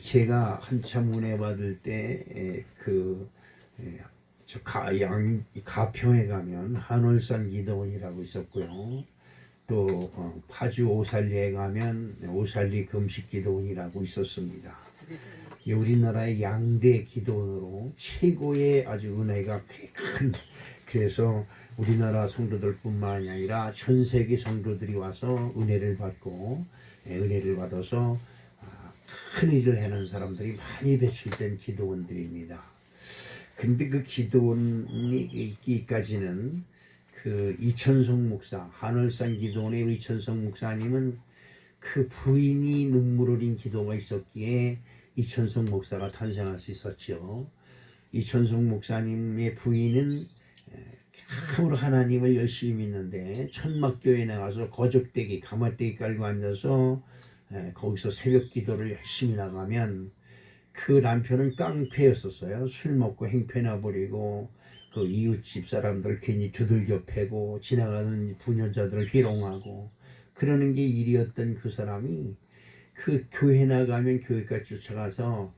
제가 한참 은혜 받을 때 가평에 가면 한월산 기도원이라고 있었고요. 또 파주 오살리에 가면 오살리 금식 기도원이라고 있었습니다. 우리나라의 양대 기도원으로 최고의 아주 은혜가 큰, 그래서 우리나라 성도들뿐만 아니라 전 세계 성도들이 와서 은혜를 받고 은혜를 받아서 큰 일을 해놓은 사람들이 많이 배출된 기도원들입니다. 근데 그 기도원이 있기까지는 그 이천성 목사, 한월산 기도원의 이천성 목사님은 그 부인이 눈물 흘린 기도가 있었기에 이천성 목사가 탄생할 수 있었죠. 이천성 목사님의 부인은 참으로 하나님을 열심히 믿는데 천막교회에 나가서 거적대기, 가마대기 깔고 앉아서 거기서 새벽 기도를 열심히 나가면 그 남편은 깡패였었어요. 술 먹고 행패나 부리고 그 이웃집 사람들 괜히 두들겨 패고 지나가는 부녀자들을 희롱하고 그러는 게 일이었던 그 사람이 그 교회 나가면 교회까지 쫓아가서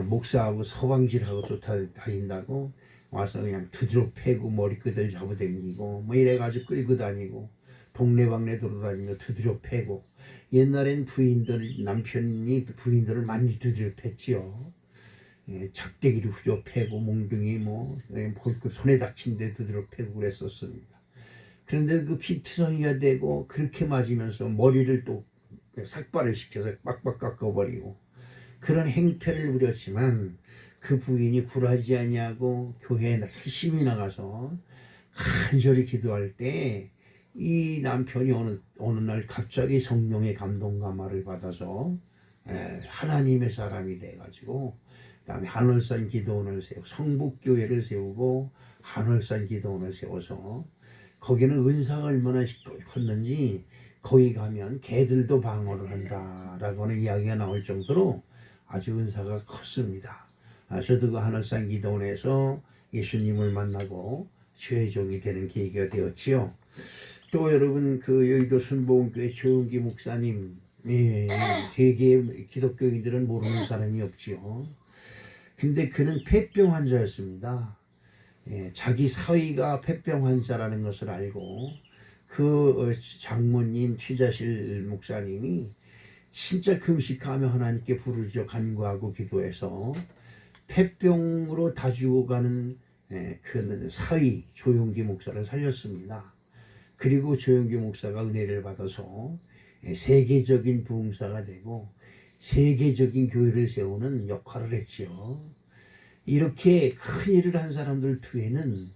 목사하고 서방질하고 쫓아다닌다고 와서 그냥 두드려 패고 머리끄들 잡아당기고 뭐 이래가지고 끌고 다니고 동네방네 돌아다니며 두드려 패고, 옛날엔 남편이 부인들을 많이 두드려 팼지요. 작대기를 후려 패고 몽둥이 손에 닥친 데 두드려 패고 그랬었습니다. 그런데 그 피투성이가 되고 그렇게 맞으면서 머리를 또 삭발을 시켜서 빡빡 깎아버리고 그런 행패를 부렸지만 그 부인이 굴하지 아니하고 교회에 열심히 나가서 간절히 기도할 때 이 남편이 어느 날 갑자기 성령의 감동과 말을 받아서 하나님의 사람이 돼가지고 그다음에 한월산 기도원을 세우고 성북교회를 세우고 한월산 기도원을 세워서 거기는 은사가 얼마나 컸는지 거기 가면 개들도 방어를 한다라고 하는 이야기가 나올 정도로 아주 은사가 컸습니다. 저도 그 한월산 기도원에서 예수님을 만나고 주의 종이 되는 계기가 되었지요. 또 여러분 그 여의도 순복음교회 조용기 목사님, 세계 기독교인들은 모르는 사람이 없지요. 근데 그는 폐병 환자였습니다. 자기 사위가 폐병 환자라는 것을 알고 그 장모님 최자실 목사님이 진짜 금식하며 하나님께 부르짖어 간구하고 기도해서 폐병으로 다 죽어가는 그 사위 조용기 목사를 살렸습니다. 그리고 조용기 목사가 은혜를 받아서 세계적인 부흥사가 되고 세계적인 교회를 세우는 역할을 했지요. 이렇게 큰 일을 한 사람들 뒤에는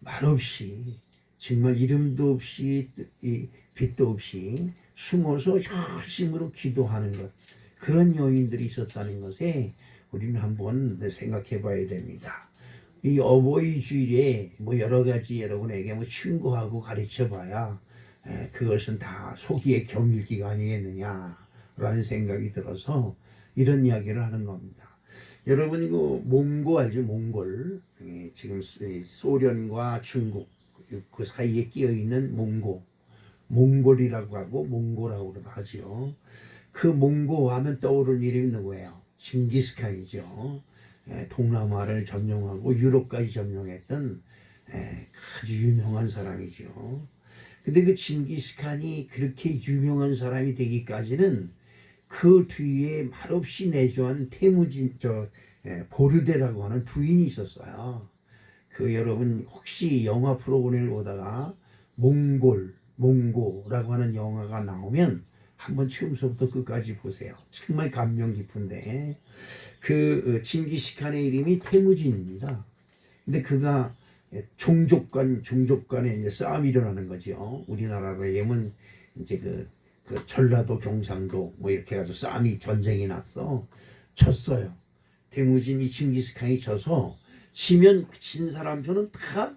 말없이 정말 이름도 없이 빛도 없이 숨어서 열심으로 기도하는 것, 그런 요인들이 있었다는 것에 우리는 한번 생각해 봐야 됩니다. 이 어버이 주일에 여러 가지 여러분에게 충고하고 가르쳐 봐야 그것은 다 소기의 경일기가 아니겠느냐라는 생각이 들어서 이런 이야기를 하는 겁니다. 여러분 이거 몽고 알죠? 몽골. 지금 소련과 중국 그 사이에 끼어 있는 몽골이라고 하고 몽고라고 하죠. 그 몽고 하면 떠오르는 이름이 누구예요? 징기스칸이죠. 동남아를 점령하고 유럽까지 점령했던 아주 유명한 사람이죠. 근데 그 징기스칸이 그렇게 유명한 사람이 되기까지는 그 뒤에 말없이 내조한 태무진 보르데라고 하는 부인이 있었어요. 그 여러분 혹시 영화 프로그램을 보다가 몽고라고 하는 영화가 나오면 한번 처음부터 끝까지 보세요. 정말 감명 깊은데 그 징기스칸의 이름이 태무진입니다. 근데 그가 종족 간에 이제 싸움이 일어나는 거죠. 우리나라로 얘면 이제 그 전라도 경상도 이렇게 해가지고 전쟁이 났어. 졌어요. 태무진이 징기스칸이 져서 지면 진 사람 편은 다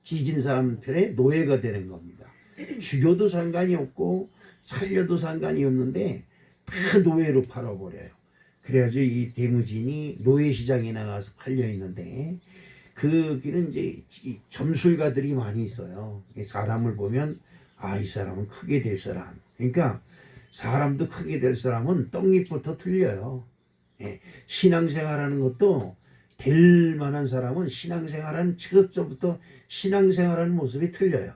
지긴 사람 편의 노예가 되는 겁니다. 죽여도 상관이 없고 살려도 상관이 없는데 다 노예로 팔아버려요. 그래가지고 이 태무진이 노예시장에 나가서 팔려 있는데 거기는 이제 점술가들이 많이 있어요. 사람을 보면 이 사람은 크게 될 사람. 그러니까 사람도 크게 될 사람은 떡잎부터 틀려요. 예, 신앙생활하는 것도 될 만한 사람은 신앙생활하는 처음부터 신앙생활하는 모습이 틀려요.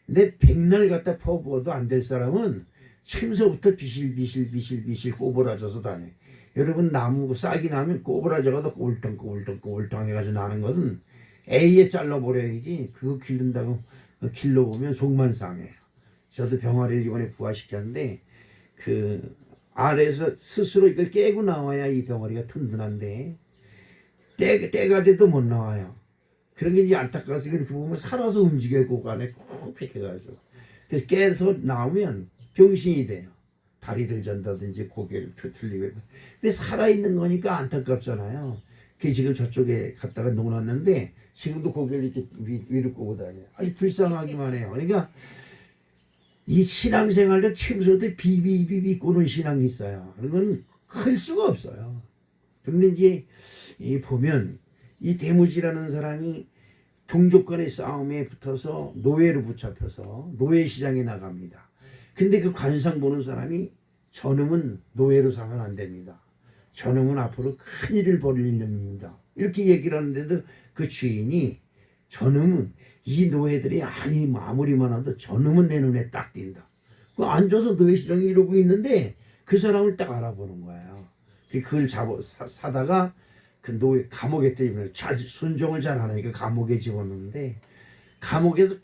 근데 백날 갖다 퍼부어도 안 될 사람은 처음서부터 비실비실 꼬부라져서 다녀요. 여러분 나무 싹이 나면 꼬부라져가도 꼬울덩 해가지고 나는 것은 A에 잘라버려야지 그거 기른다고 길러보면 속만 상해요. 저도 병아리를 이번에 부화시켰는데 그 아래에서 스스로 이걸 깨고 나와야 이 병아리가 튼튼한데 때가 돼도 못 나와요. 그런 게 이제 안타까워서 이렇게 보면 살아서 움직여요. 그 안에 꼭 뺏겨가지고. 그래서 깨서 나오면 병신이 돼요. 다리를 잔다든지 고개를 틀리고. 근데 살아있는 거니까 안타깝잖아요. 그 지금 저쪽에 갔다가 놓았는데 지금도 고개를 이렇게 위로 꼬고 다녀요. 아주 불쌍하기만 해요. 그러니까 이 신앙생활도 처음부터 비비비비 꼬는 신앙이 있어요. 그런 건 클 수가 없어요. 근데 이제 이 보면 이 대무지라는 사람이 종족 간의 싸움에 붙어서 노예로 붙잡혀서 노예 시장에 나갑니다. 근데 그 관상 보는 사람이 저놈은 노예로 사면 안 됩니다. 저놈은 앞으로 큰일을 벌일 놈입니다. 이렇게 얘기를 하는데도 그 주인이 저놈은 이 노예들이 아무리 많아도 저놈은 내 눈에 딱 띈다. 그 앉아서 노예 시장에 이러고 있는데 그 사람을 딱 알아보는 거예요. 그걸 사다가 그 노예 감옥에 때리면 순종을 잘 하니까 감옥에 집어넣는데 감옥에서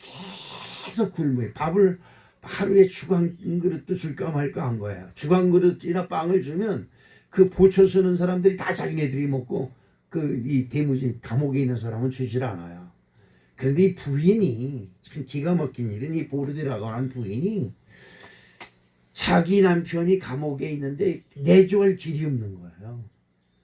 계속 굶어요. 밥을 하루에 죽 한 그릇도 줄까 말까 한 거예요. 죽 한 그릇이나 빵을 주면 그 보초 쓰는 사람들이 다 자기네들이 먹고 그 이 대무진 감옥에 있는 사람은 주질 않아요. 그런데 이 부인이 참 기가 막힌 일은 이 보르데라고 하는 부인이 자기 남편이 감옥에 있는데 내조할 길이 없는 거예요.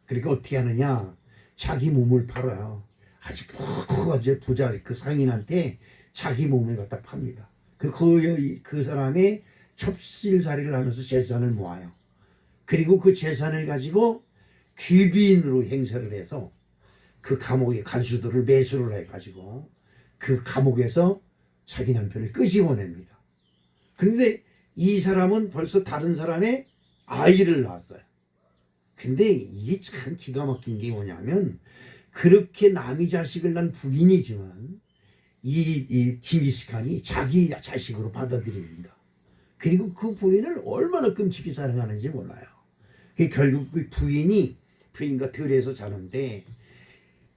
그러니까 어떻게 하느냐? 자기 몸을 팔아요. 아주 부자 그 상인한테 자기 몸을 갖다 팝니다. 그 사람의 첩실살이를 하면서 재산을 모아요. 그리고 그 재산을 가지고 귀비인으로 행세를 해서 그 감옥의 간수들을 매수를 해가지고 그 감옥에서 자기 남편을 끄집어냅니다. 그런데 이 사람은 벌써 다른 사람의 아이를 낳았어요. 근데 이게 참 기가 막힌 게 뭐냐면 그렇게 남의 자식을 낳은 부인이지만 이 징기스칸이 자기 자식으로 받아들입니다. 그리고 그 부인을 얼마나 끔찍히 사랑하는지 몰라요. 결국 그 부인과 들에서 자는데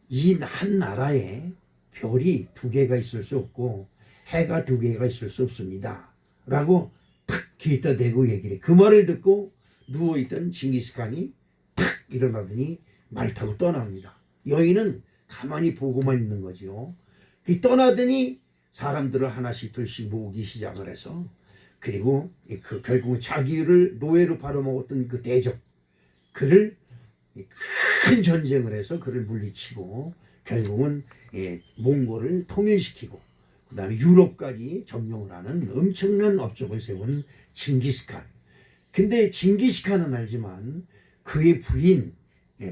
이 한 나라에 별이 2개가 있을 수 없고 해가 2개가 있을 수 없습니다. 라고 탁 귀에다 대고 얘기를 해. 그 말을 듣고 누워있던 징기스칸이 탁 일어나더니 말 타고 떠납니다. 여인은 가만히 보고만 있는 거죠. 떠나더니 사람들을 하나씩 둘씩 모으기 시작을 해서 그리고 결국 자기를 노예로 팔아먹었던 그 대적 그를 큰 전쟁을 해서 그를 물리치고 결국은 몽골을 통일시키고 그 다음에 유럽까지 점령을 하는 엄청난 업적을 세운 징기스칸. 근데 징기스칸은 알지만 그의 부인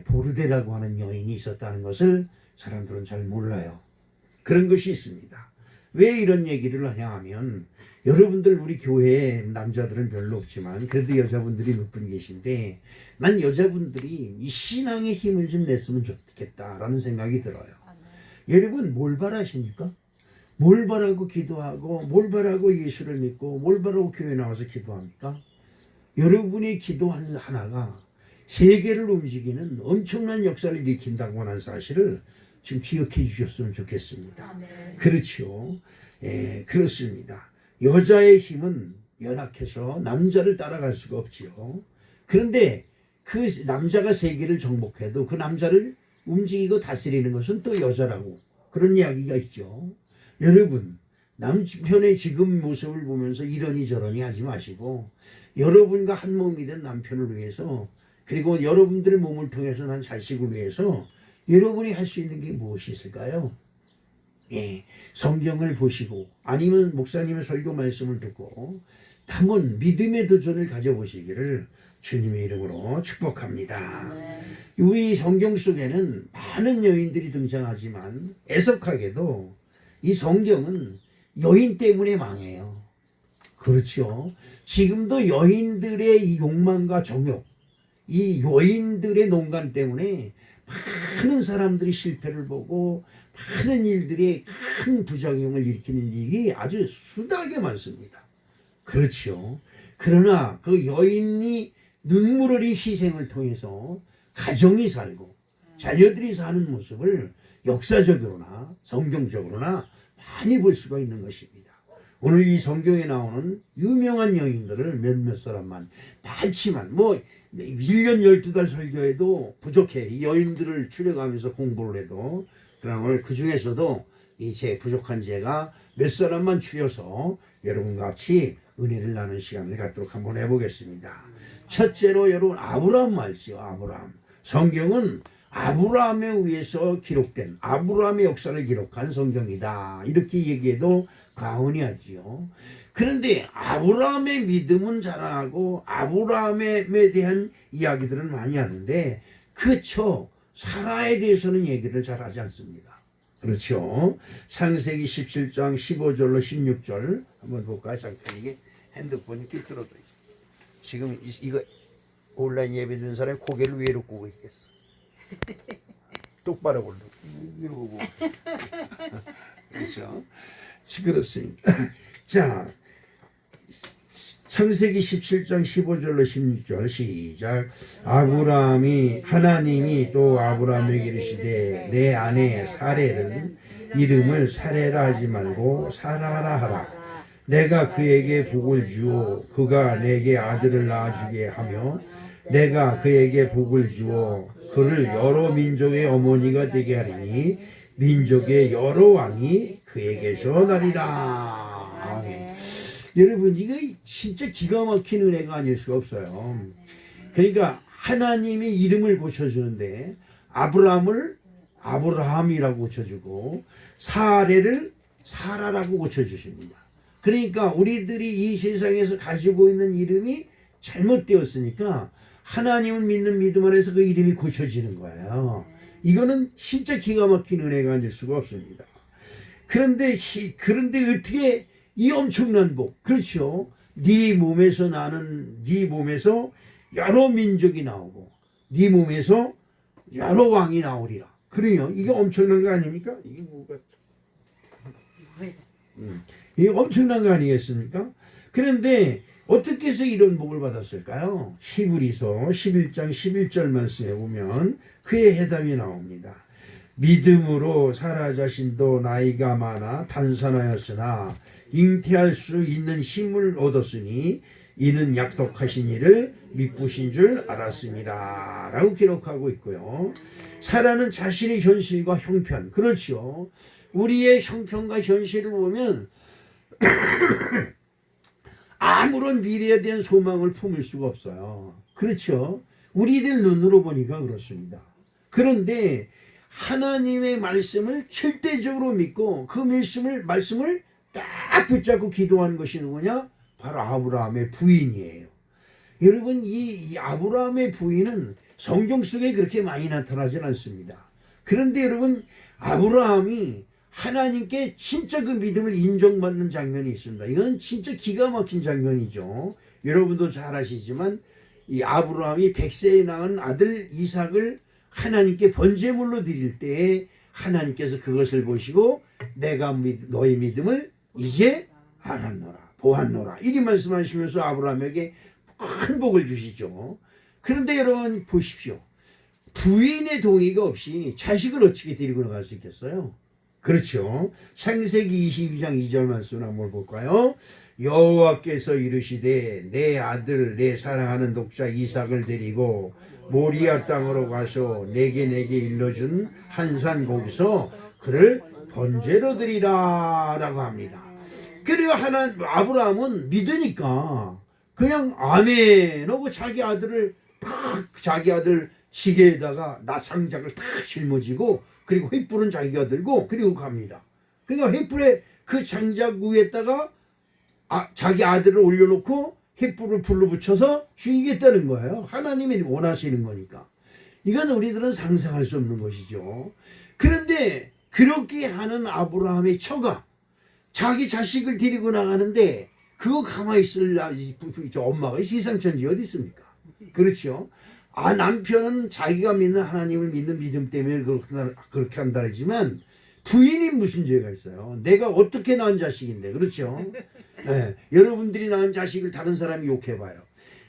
보르데라고 하는 여인이 있었다는 것을 사람들은 잘 몰라요. 그런 것이 있습니다. 왜 이런 얘기를 하냐 하면 여러분들 우리 교회에 남자들은 별로 없지만 그래도 여자분들이 몇 분 계신데 난 여자분들이 이 신앙의 힘을 좀 냈으면 좋겠다라는 생각이 들어요. 여러분 뭘 바라십니까? 뭘 바라고 기도하고 뭘 바라고 예수를 믿고 뭘 바라고 교회 나와서 기도합니까? 여러분의 기도 하나가 세계를 움직이는 엄청난 역사를 일으킨다고 하는 사실을 좀 기억해 주셨으면 좋겠습니다. 그렇죠. 그렇습니다. 여자의 힘은 연약해서 남자를 따라갈 수가 없지요. 그런데 그 남자가 세계를 정복해도 그 남자를 움직이고 다스리는 것은 또 여자라고 그런 이야기가 있죠. 여러분 남편의 지금 모습을 보면서 이러니 저러니 하지 마시고 여러분과 한 몸이 된 남편을 위해서 그리고 여러분들의 몸을 통해서 난 자식을 위해서 여러분이 할 수 있는 게 무엇이 있을까요? 성경을 보시고 아니면 목사님의 설교 말씀을 듣고 한번 믿음의 도전을 가져보시기를 주님의 이름으로 축복합니다. 우리 성경 속에는 많은 여인들이 등장하지만 애석하게도 이 성경은 여인 때문에 망해요. 그렇죠. 지금도 여인들의 이 욕망과 정욕, 이 여인들의 농간 때문에 많은 사람들이 실패를 보고 많은 일들이 큰 부작용을 일으키는 일이 아주 수다하게 많습니다. 그렇죠. 그러나 그 여인이 눈물 어린 희생을 통해서 가정이 살고 자녀들이 사는 모습을 역사적으로나 성경적으로나 많이 볼 수가 있는 것입니다. 오늘 이 성경에 나오는 유명한 여인들을 몇몇 사람만 많지만 1년 12달 설교해도 부족해. 이 여인들을 추려가면서 공부를 해도. 그러나 오늘 그 중에서도 이 제 부족한 제가 몇 사람만 추려서 여러분과 같이 은혜를 나누는 시간을 갖도록 한번 해보겠습니다. 첫째로 여러분 아브라함 말이죠. 아브라함. 성경은 아브라함에 의해서 기록된 아브라함의 역사를 기록한 성경이다. 이렇게 얘기해도 과언이 아니지요. 그런데 아브라함의 믿음은 자랑하고 아브라함에 대한 이야기들은 많이 하는데 그쵸. 사라에 대해서는 얘기를 잘 하지 않습니다. 그렇죠. 창세기 17장 15절로 16절 한번 볼까요? 잠깐 이게 핸드폰이 삐뚤어져 있어. 지금 이거 온라인 예배 드는 사람이 고개를 위로 끄고 있겠어. 똑바로 올려. 이러고. 그렇죠. 그렇습니다. 자, 창세기 17장 15절로 16절 시작. 아브라함이 하나님이 또 아브라함에게 이르시되 내 아내 사레를 이름을 사레라 하지 말고 사라라 하라. 내가 그에게 복을 주어 그가 내게 아들을 낳아주게 하며 내가 그에게 복을 주어 그를 여러 민족의 어머니가 되게 하리니 민족의 여러 왕이 그에게서 나리라. 여러분 이거 진짜 기가 막힌 은혜가 아닐 수가 없어요. 그러니까 하나님이 이름을 고쳐주는데 아브라함을 아브라함이라고 고쳐주고 사레를 사라라고 고쳐주십니다. 그러니까 우리들이 이 세상에서 가지고 있는 이름이 잘못되었으니까 하나님을 믿는 믿음 안에서 그 이름이 고쳐지는 거예요. 이거는 진짜 기가 막힌 은혜가 아닐 수가 없습니다. 그런데 어떻게 이 엄청난 복, 그렇죠? 네 몸에서 나는 네 몸에서 여러 민족이 나오고 네 몸에서 여러 왕이 나오리라. 그래요. 이게 엄청난 거 아닙니까? 이게 뭐가? 이게 엄청난 거 아니겠습니까? 그런데 어떻게 해서 이런 복을 받았을까요? 히브리서 11장 11절 말씀에 보면 그의 해답이 나옵니다. 믿음으로 사라 자신도 나이가 많아 단산하였으나 잉태할 수 있는 힘을 얻었으니 이는 약속하신 이를 미쁘신 줄 알았습니다. 라고 기록하고 있고요. 사라는 자신의 현실과 형편, 그렇죠. 우리의 형편과 현실을 보면 아무런 미래에 대한 소망을 품을 수가 없어요. 그렇죠. 우리들 눈으로 보니까 그렇습니다. 그런데 하나님의 말씀을 절대적으로 믿고 그 말씀을 딱 붙잡고 기도하는 것이 누구냐? 바로 아브라함의 부인이에요. 여러분 이 아브라함의 부인은 성경 속에 그렇게 많이 나타나진 않습니다. 그런데 여러분 아브라함이 하나님께 진짜 그 믿음을 인정받는 장면이 있습니다. 이건 진짜 기가 막힌 장면이죠. 여러분도 잘 아시지만 이 아브라함이 100세에 낳은 아들 이삭을 하나님께 번제물로 드릴 때에 하나님께서 그것을 보시고 내가 너의 믿음을 이제 알았노라 보았노라 이리 말씀하시면서 아브라함에게 큰 복을 주시죠. 그런데 여러분 보십시오. 부인의 동의가 없이 자식을 어떻게 데리고 나갈 수 있겠어요? 그렇죠. 창세기 22장 2절 말씀을 한번 볼까요? 여호와께서 이르시되 내 아들 내 사랑하는 독자 이삭을 데리고 모리아 땅으로 가서 내게 일러준 한 산 거기서 그를 번제로 드리라 라고 합니다. 그래요. 아브라함은 믿으니까 그냥 아멘 하고 자기 아들 시계에다가 나상작을 딱 짊어지고 그리고 횃불은 자기가 들고 그리고 갑니다. 그러니까 횃불에 그 장작 위에다가 자기 아들을 올려놓고 횃불을 불로 붙여서 죽이겠다는 거예요. 하나님이 원하시는 거니까. 이건 우리들은 상상할 수 없는 것이죠. 그런데 그렇게 하는 아브라함의 처가 자기 자식을 데리고 나가는데 그거 가만히 있을 엄마가 세상 천지 어디 있습니까? 그렇죠? 아, 남편은 자기가 믿는 하나님을 믿는 믿음 때문에 그렇게 한다지만 부인이 무슨 죄가 있어요? 내가 어떻게 낳은 자식인데, 그렇죠? 네, 여러분들이 낳은 자식을 다른 사람이 욕해봐요.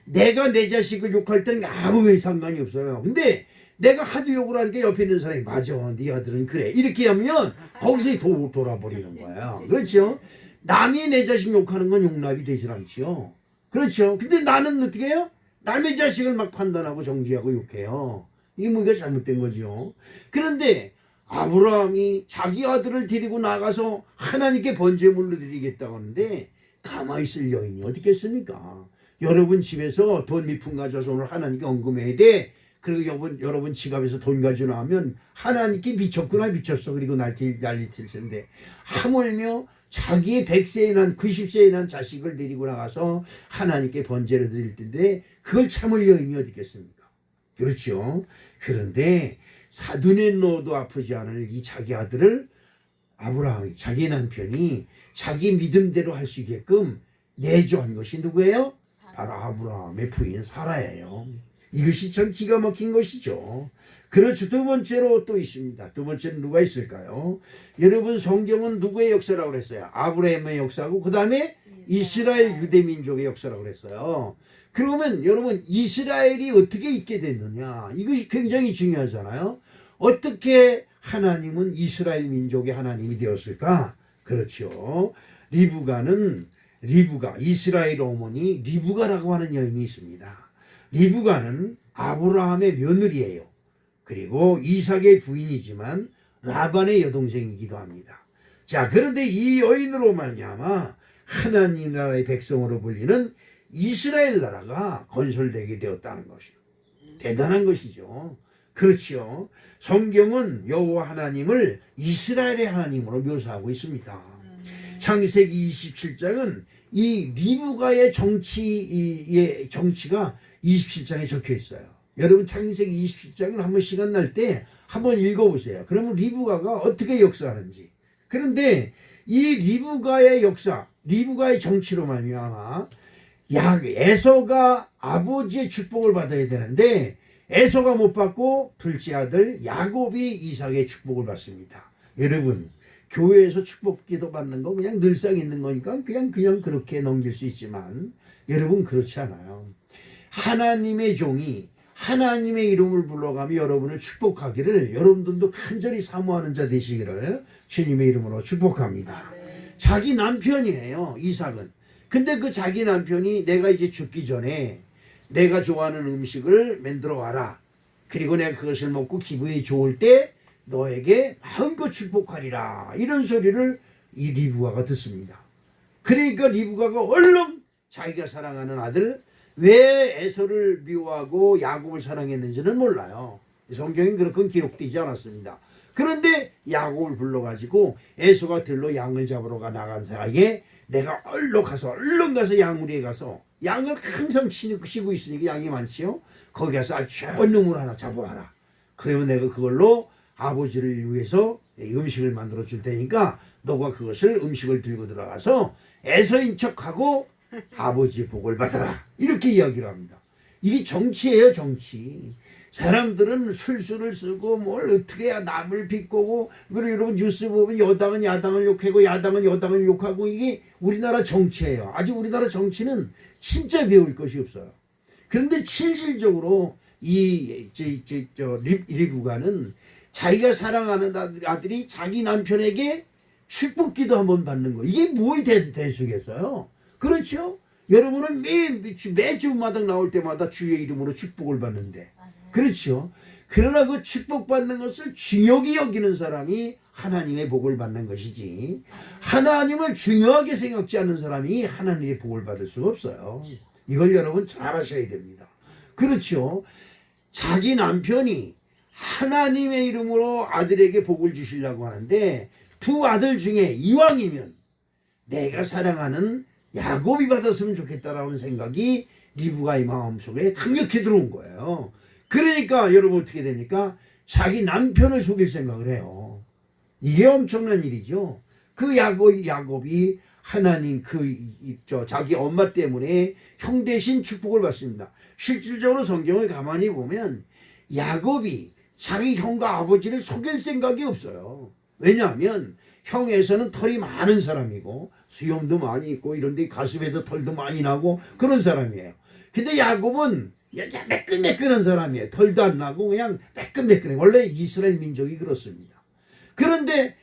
내가 내 자식을 욕할 때는 아무 상관이 없어요. 근데 내가 하도 욕을 하니까 옆에 있는 사람이 맞아, 네 아들은 그래, 이렇게 하면 거기서 돌아버리는 거예요. 그렇죠? 남이 내 자식 욕하는 건 용납이 되질 않지요. 그렇죠? 근데 나는 어떻게 해요? 남의 자식을 막 판단하고 정지하고 욕해요. 이게 뭐가 잘못된 거죠. 그런데 아브라함이 자기 아들을 데리고 나가서 하나님께 번제물로 드리겠다고 하는데 가만히 있을 여인이 어디 있겠습니까? 여러분 집에서 돈 몇 푼 가져와서 오늘 하나님께 헌금해야 돼. 그리고 여러분 지갑에서 돈 가져 나오면 하나님께 미쳤구나 미쳤어. 그리고 난리 칠 텐데 하물며 자기의 100세에 난 90세에 난 자식을 데리고 나가서 하나님께 번제를 드릴 텐데 그걸 참을 여인이 어디 있겠습니까? 그렇죠. 그런데 눈에 넣어도 아프지 않을 이 자기 아들을 아브라함이, 자기 남편이 자기 믿음대로 할 수 있게끔 내조한 것이 누구예요? 바로 아브라함의 부인 사라예요. 이것이 참 기가 막힌 것이죠. 그렇죠. 두 번째로 또 있습니다. 두 번째는 누가 있을까요? 여러분 성경은 누구의 역사라고 그랬어요? 아브라함의 역사고 그 다음에 이스라엘 유대민족의 역사라고 그랬어요. 그러면 여러분 이스라엘이 어떻게 있게 됐느냐? 이것이 굉장히 중요하잖아요. 어떻게 하나님은 이스라엘 민족의 하나님이 되었을까? 그렇죠. 리브가 이스라엘 어머니 리브가라고 하는 여인이 있습니다. 리브가는 아브라함의 며느리예요. 그리고 이삭의 부인이지만 라반의 여동생이기도 합니다. 자, 그런데 이 여인으로 말미암아 하나님 나라의 백성으로 불리는 이스라엘 나라가 건설되게 되었다는 것이요. 대단한 것이죠. 그렇죠. 성경은 여호와 하나님을 이스라엘의 하나님으로 묘사하고 있습니다. 창세기 27장은 이 리브가의 정치가 27장에 적혀 있어요. 여러분 창세기 27장을 한번 시간 날 때 한번 읽어보세요. 그러면 리브가가 어떻게 역사하는지. 그런데 이 리브가의 역사, 리브가의 정치로 말미암아 에서가 아버지의 축복을 받아야 되는데 에서가 못 받고 둘째 아들 야곱이 이삭의 축복을 받습니다. 여러분 교회에서 축복기도 받는 거 그냥 늘상 있는 거니까 그냥 그렇게 넘길 수 있지만 여러분 그렇지 않아요. 하나님의 종이 하나님의 이름을 불러가며 여러분을 축복하기를 여러분들도 간절히 사모하는 자 되시기를 주님의 이름으로 축복합니다. 자기 남편이에요, 이삭은. 근데 그 자기 남편이 내가 이제 죽기 전에 내가 좋아하는 음식을 만들어 와라. 그리고 내가 그것을 먹고 기분이 좋을 때 너에게 마음껏 축복하리라. 이런 소리를 이 리브가가 듣습니다. 그러니까 리브가가 얼른 자기가 사랑하는 아들, 왜 에서를 미워하고 야곱을 사랑했는지는 몰라요. 성경엔 그렇게 기록되지 않았습니다. 그런데 야곱을 불러가지고 에서가 들로 양을 잡으러 나간 사이에 내가 얼른 가서 양무리에 가서 양을 항상 치고 있으니까 양이 많지요. 거기 가서 아주 좋은 놈을 하나 잡아와라. 그러면 내가 그걸로 아버지를 위해서 음식을 만들어 줄 테니까 너가 그것을 음식을 들고 들어가서 에서인 척하고 아버지의 복을 받아라. 이렇게 이야기를 합니다. 이게 정치예요, 정치. 사람들은 술수를 쓰고 뭘 어떻게 해야 남을 비꼬고, 그리고 여러분 뉴스 보면 여당은 야당을 욕하고 야당은 여당을 욕하고, 이게 우리나라 정치예요. 아직 우리나라 정치는 진짜 배울 것이 없어요. 그런데 실질적으로 리브가는 자기가 사랑하는 아들이 자기 남편에게 축복기도 한번 받는 거, 이게 뭐의 대수겠어요? 그렇죠? 여러분은 매주마다 나올 때마다 주의 이름으로 축복을 받는데, 그렇죠? 그러나 그 축복받는 것을 중요하게 여기는 사람이 하나님의 복을 받는 것이지, 하나님을 중요하게 생각지 않는 사람이 하나님의 복을 받을 수가 없어요. 이걸 여러분 잘 아셔야 됩니다. 그렇죠? 자기 남편이 하나님의 이름으로 아들에게 복을 주시려고 하는데 두 아들 중에 이왕이면 내가 사랑하는 야곱이 받았으면 좋겠다라는 생각이 리브가의 마음속에 강력히 들어온 거예요. 그러니까 여러분 어떻게 됩니까? 자기 남편을 속일 생각을 해요. 이게 엄청난 일이죠. 그 야곱이 하나님 자기 엄마 때문에 형 대신 축복을 받습니다. 실질적으로 성경을 가만히 보면 야곱이 자기 형과 아버지를 속일 생각이 없어요. 왜냐하면 형에서는 털이 많은 사람이고 수염도 많이 있고 이런데 가슴에도 털도 많이 나고 그런 사람이에요. 근데 야곱은 매끈매끈한 사람이에요. 털도 안 나고 그냥 매끈매끈해. 원래 이스라엘 민족이 그렇습니다. 그런데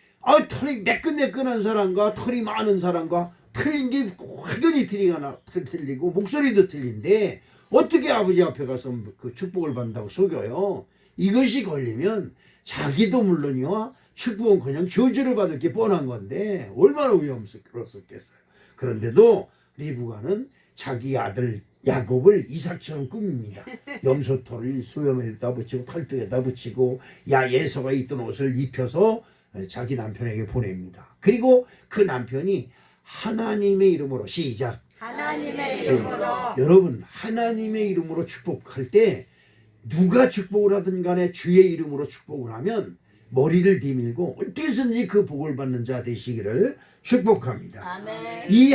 털이 매끈매끈한 사람과 털이 많은 사람과 틀린 게 확연히 틀리고 목소리도 틀린데 어떻게 아버지 앞에 가서 그 축복을 받는다고 속여요. 이것이 걸리면 자기도 물론이요 축복은 그냥 저주를 받을 게 뻔한 건데 얼마나 위험스럽겠어요. 그런데도 리브가는 자기 아들 야곱을 이삭처럼 꾸밉니다. 염소털을 수염에다 붙이고 팔뚝에다 붙이고 예서가 입던 옷을 입혀서 자기 남편에게 보냅니다. 그리고 그 남편이 하나님의 이름으로 시작. 하나님의 이름으로. 여러분 하나님의 이름으로 축복할 때 누가 축복을 하든 간에 주의 이름으로 축복을 하면 머리를 디밀고 어떻게 해서든지 그 복을 받는 자 되시기를 축복합니다. 아멘. 이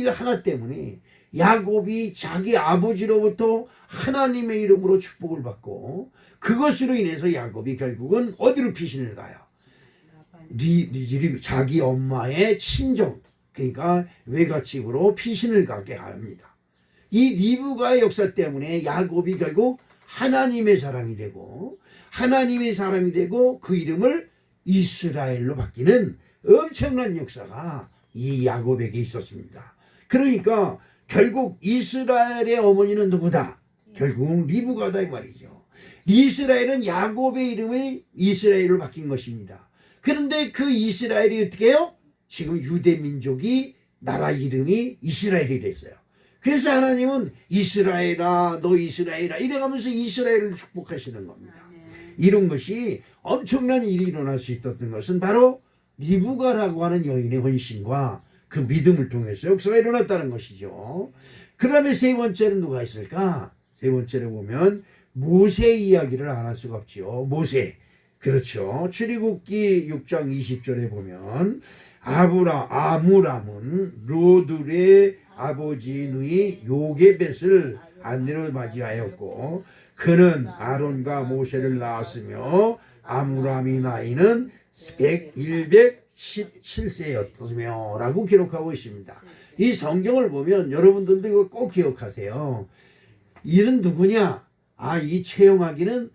일 하나 때문에 야곱이 자기 아버지로부터 하나님의 이름으로 축복을 받고 그것으로 인해서 야곱이 결국은 어디로 피신을 가요? 자기 엄마의 친정 그러니까 외갓집으로 피신을 가게 합니다. 이 리브가의 역사 때문에 야곱이 결국 하나님의 사람이 되고 그 이름을 이스라엘로 바뀌는 엄청난 역사가 이 야곱에게 있었습니다. 그러니까 결국 이스라엘의 어머니는 누구다? 결국은 리브가다 이 말이죠. 이스라엘은 야곱의 이름을 이스라엘로 바뀐 것입니다. 그런데 그 이스라엘이 어떻게 해요? 지금 유대 민족이 나라 이름이 이스라엘이 됐어요. 그래서 하나님은 이스라엘아 너 이스라엘아 이래가면서 이스라엘을 축복하시는 겁니다. 이런 것이 엄청난 일이 일어날 수 있었던 것은 바로 리브가라고 하는 여인의 헌신과 그 믿음을 통해서 역사가 일어났다는 것이죠. 그 다음에 세 번째는 누가 있을까? 세 번째로 보면 모세 이야기를 안 할 수가 없지요. 모세. 그렇죠. 출애굽기 6장 20절에 보면 아므람은 로들의 아버지 누이 요게벳을 아내로 맞이하였고 그는 아론과 모세를 낳았으며 아므람이 나이는 117세였으며 라고 기록하고 있습니다. 이 성경을 보면 여러분들도 이거 꼭 기억하세요. 이는 누구냐? 이 채용하기는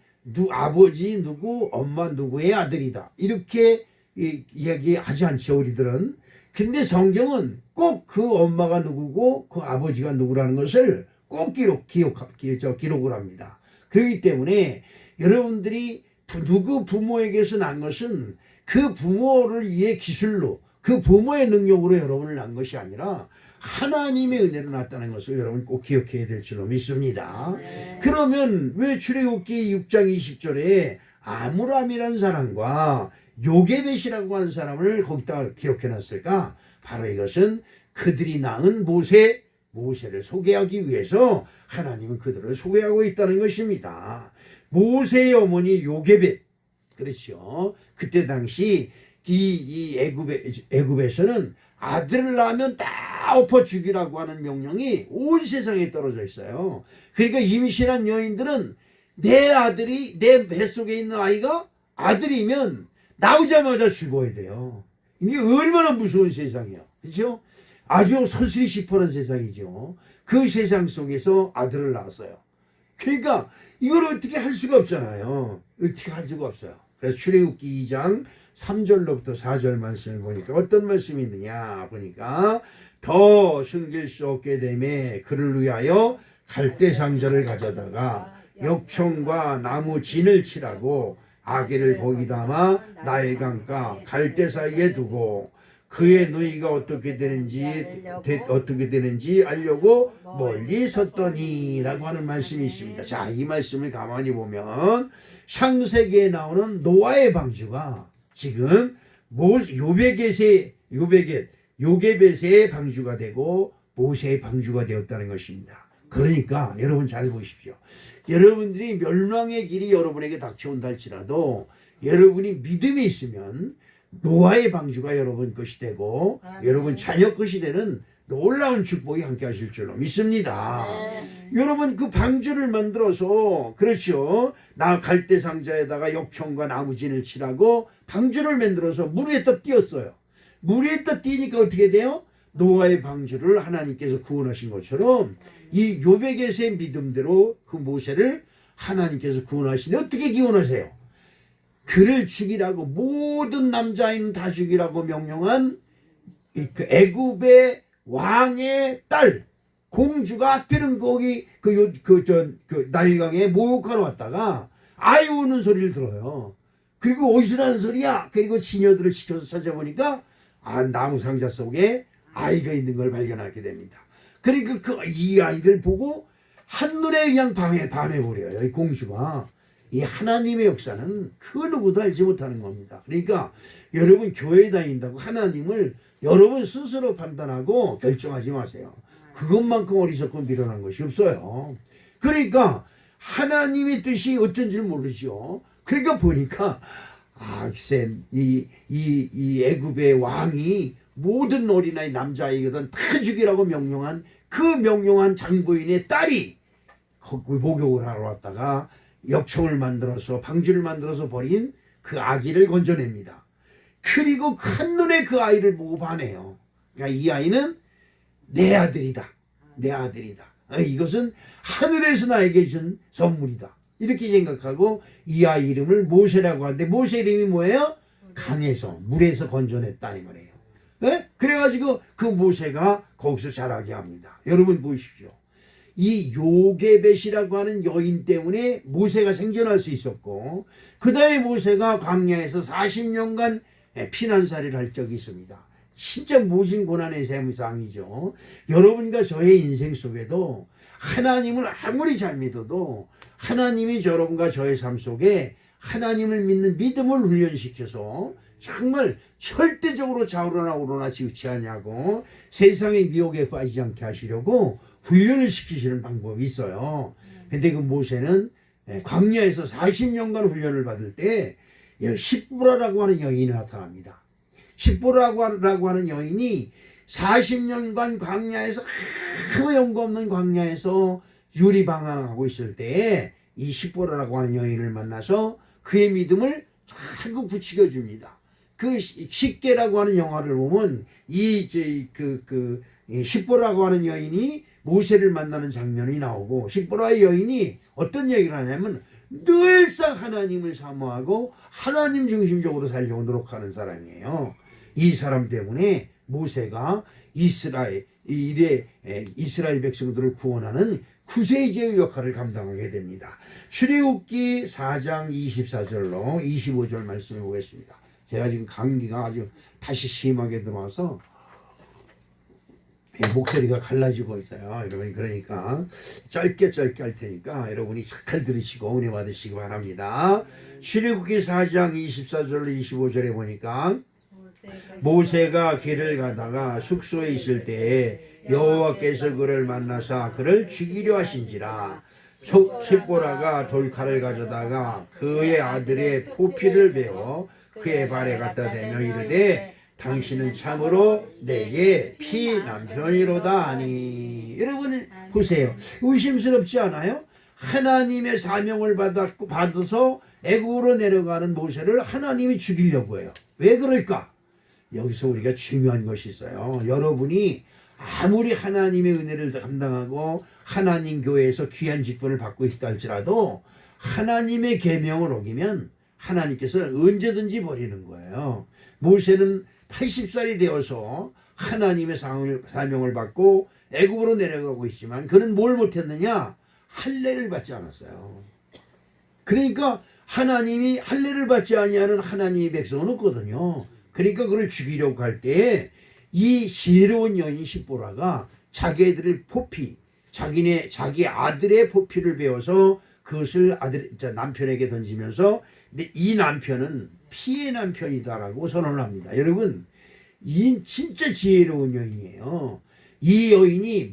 아버지 누구 엄마 누구의 아들이다 이렇게 이야기하지 않죠 우리들은. 근데 성경은 꼭 그 엄마가 누구고 그 아버지가 누구라는 것을 꼭 기록을 합니다. 그렇기 때문에 여러분들이 누구 부모에게서 난 것은 그 부모를 위해 기술로 그 부모의 능력으로 여러분을 낳은 것이 아니라 하나님의 은혜로 낳았다는 것을 여러분 꼭 기억해야 될 줄로 믿습니다. 네. 그러면 왜 출애굽기 6장 20절에 아므람이라는 사람과 요게벳이라고 하는 사람을 거기다 기록해 놨을까? 바로 이것은 그들이 낳은 모세를 소개하기 위해서 하나님은 그들을 소개하고 있다는 것입니다. 모세의 어머니 요게벳. 그렇죠. 그때 당시 이 애굽에서는 아들을 낳으면 다 엎어 죽이라고 하는 명령이 온 세상에 떨어져 있어요. 그러니까 임신한 여인들은 내 아들이 내 뱃속에 있는 아이가 아들이면 나오자마자 죽어야 돼요. 이게 얼마나 무서운 세상이에요. 그렇죠? 아주 서슬이 시퍼런 세상이죠. 그 세상 속에서 아들을 낳았어요. 그러니까 이걸 어떻게 할 수가 없잖아요. 어떻게 할 수가 없어요. 그래서 출애굽기 2장 3절로부터 4절 말씀을 보니까 어떤 말씀이 있느냐 보니까 더 숨길 수 없게 되매 그를 위하여 갈대 상자를 가져다가 역청과 나무 진을 칠하고 아기를 거기 담아 나일강가 갈대 사이에 두고 그의 누이가 어떻게 되는지 알려고 멀리 섰더니라고 하는 말씀이 있습니다. 자, 이 말씀을 가만히 보면 창세기에 나오는 노아의 방주가 지금 요게벳의 방주가 되고 모세의 방주가 되었다는 것입니다. 그러니까 여러분 잘 보십시오. 여러분들이 멸망의 길이 여러분에게 닥쳐온다 할지라도 여러분이 믿음이 있으면 노아의 방주가 여러분 것이 되고 여러분 자녀 것이 되는 놀라운 축복이 함께 하실 줄로 믿습니다. 여러분 그 방주를 만들어서 그렇죠. 나 갈대 상자에다가 역청과 나무진을 칠하고 방주를 만들어서 물 위에다 띄었어요. 물 위에다 띄니까 어떻게 돼요? 노아의 방주를 하나님께서 구원하신 것처럼 이 요백에서의 믿음대로 그 모세를 하나님께서 구원하시는데 어떻게 구원하세요? 그를 죽이라고 모든 남자인 다 죽이라고 명령한 그 애굽의 왕의 딸 공주가 하필은 거기 그 나일강에 목욕하러 왔다가 아이 우는 소리를 들어요. 그리고 어디서 나는 소리야? 그리고 시녀들을 시켜서 찾아보니까 나무 상자 속에 아이가 있는 걸 발견하게 됩니다. 그러니까 이 아이를 보고 한눈에 그냥 반해버려요. 이 공주가. 이 하나님의 역사는 그 누구도 알지 못하는 겁니다. 그러니까 여러분 교회 다닌다고 하나님을 여러분 스스로 판단하고 결정하지 마세요. 그것만큼 어리석고 미련한 것이 없어요. 그러니까 하나님의 뜻이 어쩐지 모르죠. 그러니까 보니까 글쎄 이 애굽의 왕이 모든 어린아이 남자아이거든 다 죽이라고 명령한 그 명령한 장부인의 딸이 거기 목욕을 하러 왔다가 역청을 만들어서 방주를 만들어서 버린 그 아기를 건져냅니다. 그리고 한눈에 그 아이를 보고 반해요. 그러니까 이 아이는 내 아들이다. 내 아들이다. 이것은 하늘에서 나에게 준 선물이다. 이렇게 생각하고 이 아이 이름을 모세라고 하는데 모세 이름이 뭐예요? 강에서 물에서 건져냈다 이 말이에요. 네? 그래가지고 그 모세가 거기서 자라게 합니다. 여러분 보십시오. 이 요게벳이라고 하는 여인 때문에 모세가 생존할 수 있었고 그 다음에 모세가 광야에서 40년간 피난살이를 할 적이 있습니다. 진짜 모진 고난의 세상이죠. 여러분과 저의 인생 속에도 하나님을 아무리 잘 믿어도 하나님이 여러분과 저의 삶 속에 하나님을 믿는 믿음을 훈련시켜서 정말 절대적으로 좌우로나 우로나 지우치 않냐고 세상의 미혹에 빠지지 않게 하시려고 훈련을 시키시는 방법이 있어요. 근데 그 모세는 광야에서 40년간 훈련을 받을 때 십보라라고 하는 여인이 나타납니다. 십보라라고 하는 여인이 40년간 광야에서 아무 연고 없는 광야에서 유리방황하고 있을 때에 이 십보라라고 하는 여인을 만나서 그의 믿음을 자꾸 부추겨 줍니다. 그 십계라고 하는 영화를 보면 이 십보라고 하는 여인이 모세를 만나는 장면이 나오고 십보라의 여인이 어떤 얘기를 하냐면 늘상 하나님을 사모하고 하나님 중심적으로 살려고 노력하는 사람이에요. 이 사람 때문에 모세가 이스라엘 백성들을 구원하는 구세주의 역할을 감당하게 됩니다. 출애굽기 4장 24절로 25절 말씀을 보겠습니다. 제가 지금 감기가 아주 다시 심하게 들어와서 목소리가 갈라지고 있어요. 여러분 그러니까 짧게 할 테니까 여러분이 잘 들으시고 은혜 받으시기 바랍니다. 출애굽기 4장 24절로 25절에 보니까 모세가 길을 가다가 숙소에 있을 때에 여호와께서 그를 만나사 그를 죽이려 하신지라 십보라가 돌칼을 가져다가 그의 아들의 포피를 베어 그의 발에 갖다 대며 이르되 당신은 참으로 내게 피남편이로다 하니. 여러분 보세요. 의심스럽지 않아요? 하나님의 사명을 받아서 애굽으로 내려가는 모세를 하나님이 죽이려고 해요. 왜 그럴까? 여기서 우리가 중요한 것이 있어요. 여러분이 아무리 하나님의 은혜를 감당하고 하나님 교회에서 귀한 직분을 받고 있다 할지라도 하나님의 계명을 어기면 하나님께서 언제든지 버리는 거예요. 모세는 80살이 되어서 하나님의 사명을 받고 애굽으로 내려가고 있지만 그는 뭘 못했느냐? 할례를 받지 않았어요. 그러니까 하나님이 할례를 받지 아니하는 하나님의 백성은 없거든요. 그러니까 그를 죽이려고 할 때 이 지혜로운 여인 십보라가 자기 아들의 포피를 베어서 그것을 남편에게 던지면서 근데 이 남편은 피의 남편이다라고 선언을 합니다. 여러분 이 진짜 지혜로운 여인이에요. 이 여인이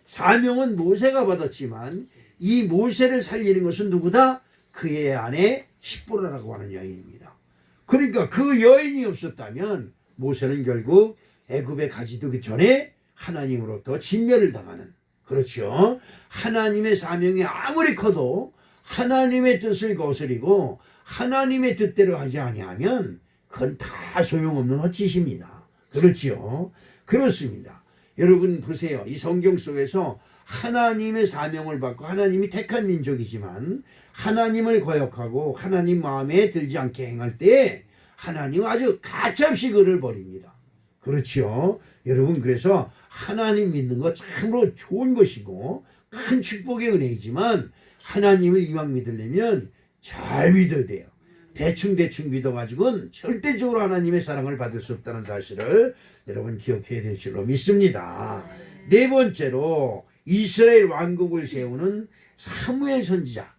사명은 모세가 받았지만 이 모세를 살리는 것은 누구다? 그의 아내 십보라라고 하는 여인입니다. 그러니까 그 여인이 없었다면 모세는 결국 애굽에 가지도 전에 하나님으로부터 진멸을 당하는, 그렇죠. 하나님의 사명이 아무리 커도 하나님의 뜻을 거스리고 하나님의 뜻대로 하지 아니하면 그건 다 소용없는 헛짓입니다. 그렇지요. 그렇습니다. 여러분 보세요. 이 성경 속에서 하나님의 사명을 받고 하나님이 택한 민족이지만 하나님을 거역하고 하나님 마음에 들지 않게 행할 때 하나님은 아주 가차없이 그를 버립니다. 그렇죠. 여러분 그래서 하나님 믿는 거 참으로 좋은 것이고 큰 축복의 은혜이지만 하나님을 이왕 믿으려면 잘 믿어야 돼요. 대충 믿어가지고는 절대적으로 하나님의 사랑을 받을 수 없다는 사실을 여러분 기억해야 될 줄로 믿습니다. 네 번째로 이스라엘 왕국을 세우는 사무엘 선지자.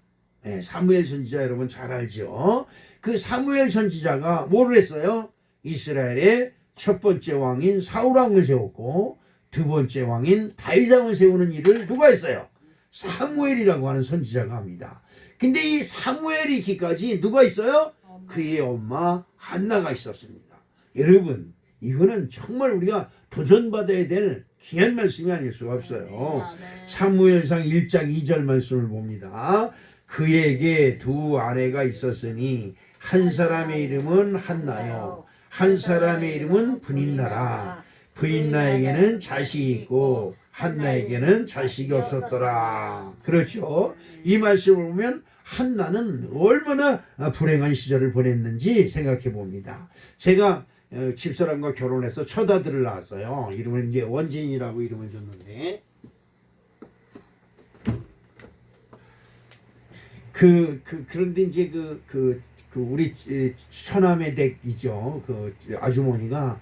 네, 사무엘 선지자 여러분 잘 알죠. 그 사무엘 선지자가 뭐를 했어요? 이스라엘의 첫 번째 왕인 사울 왕을 세웠고 두 번째 왕인 다윗 왕을 세우는 일을 누가 했어요? 사무엘이라고 하는 선지자가 합니다. 근데 이 사무엘이 있기까지 누가 있어요? 그의 엄마 한나가 있었습니다. 여러분 이거는 정말 우리가 도전받아야 될 귀한 말씀이 아닐 수가 없어요. 사무엘상 1장 2절 말씀을 봅니다. 그에게 두 아내가 있었으니 한 사람의 이름은 한나요, 한 사람의 이름은 브닌나라. 브닌나에게는 자식이 있고 한나에게는 자식이 없었더라. 그렇죠. 이 말씀을 보면 한나는 얼마나 불행한 시절을 보냈는지 생각해 봅니다. 제가 집사람과 결혼해서 첫 아들을 낳았어요. 이름은 이제 원진이라고 이름을 줬는데 그런데 이제 우리 처남의 댁이죠. 그 아주머니가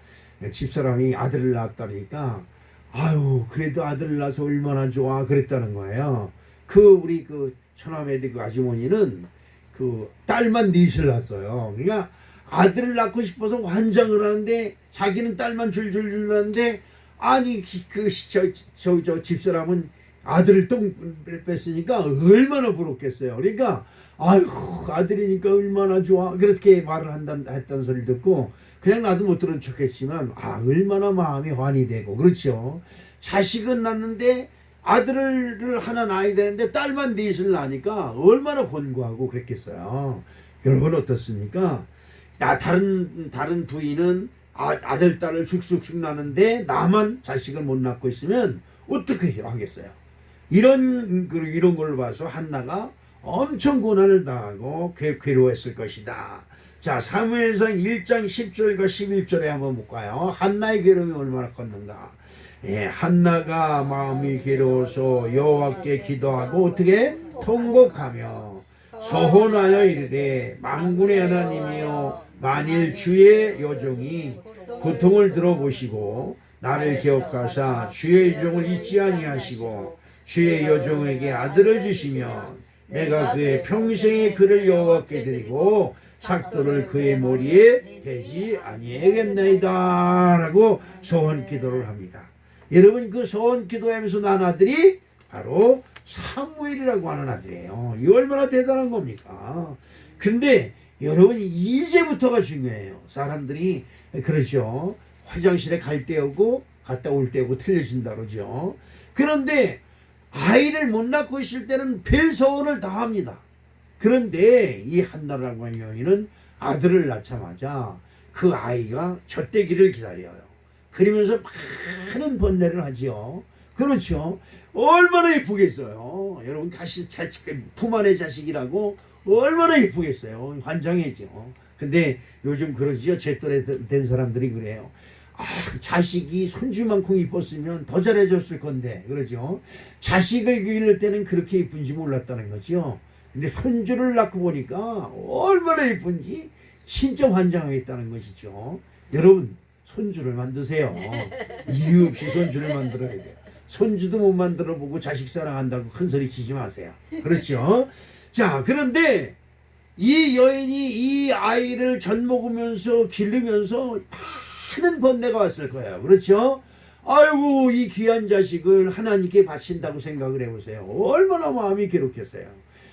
집사람이 아들을 낳았다니까 아유 그래도 아들을 낳아서 얼마나 좋아 그랬다는 거예요. 우리 처남의 댁 아주머니는 딸만 넷을 낳았어요. 그러니까 아들을 낳고 싶어서 환장을 하는데 자기는 딸만 줄줄줄 낳는데 아니 저 집사람은 아들을 똥 뺐으니까 얼마나 부럽겠어요. 그러니까 아이고 아들이니까 얼마나 좋아 그렇게 말을 했다는 소리를 듣고 그냥 나도 못 들은 척했지만 얼마나 마음이 환히 되고 그렇죠. 자식은 낳는데 아들을 하나 낳아야 되는데 딸만 넷을 낳으니까 얼마나 권고하고 그랬겠어요. 여러분 어떻습니까? 다른 부인은 아들 딸을 쑥쑥 낳는데 나만 자식을 못 낳고 있으면 어떻게 하겠어요? 이런 걸 봐서 한나가 엄청 고난을 당하고 괴로웠을 것이다. 자, 사무엘상 1장 10절과 11절에 한번 볼까요? 한나의 괴로움이 얼마나 컸는가. 한나가 마음이 괴로워서 여호와께 기도하고 어떻게 통곡하며 서원하여 이르되 만군의 하나님이여 만일 주의 여종이 고통을 들어보시고 나를 기억하사 주의 여종을 잊지 아니하시고 주의 여종에게 아들을 주시면 내가 그의 평생의 그를 여호와께 드리고 삭도를 그의 머리에 대지 아니하겠나이다 라고 소원 기도를 합니다. 여러분 그 소원 기도하면서 난 아들이 바로 사무엘이라고 하는 아들이에요. 이 얼마나 대단한 겁니까? 근데 여러분 이제부터가 중요해요. 사람들이 그러죠. 화장실에 갈 때하고 갔다 올 때하고 틀려진다 그러죠. 그런데 아이를 못 낳고 있을 때는 별 소원을 다 합니다. 그런데 이 한나라고 하는 여인은 아들을 낳자마자 그 아이가 젖대기를 기다려요. 그러면서 많은 번뇌를 하지요. 그렇죠. 얼마나 예쁘겠어요. 여러분 품 안의 자식이라고 얼마나 예쁘겠어요. 환장해죠. 근데 요즘 그러지요. 제 또래 된 사람들이 그래요. 자식이 손주만큼 이뻤으면 더 잘해줬을 건데 그러죠. 자식을 기를 때는 그렇게 예쁜지 몰랐다는 거죠. 근데 손주를 낳고 보니까 얼마나 예쁜지 진짜 환장하겠다는 것이죠. 여러분 손주를 만드세요. 이유 없이 손주를 만들어야 돼요. 손주도 못 만들어 보고 자식 사랑한다고 큰 소리 치지 마세요. 그렇죠. 자, 그런데 이 여인이 이 아이를 젖먹으면서 기르면서 많은 번뇌가 왔을 거예요. 그렇죠. 아이고 이 귀한 자식을 하나님께 바친다고 생각을 해보세요. 얼마나 마음이 괴롭겠어요.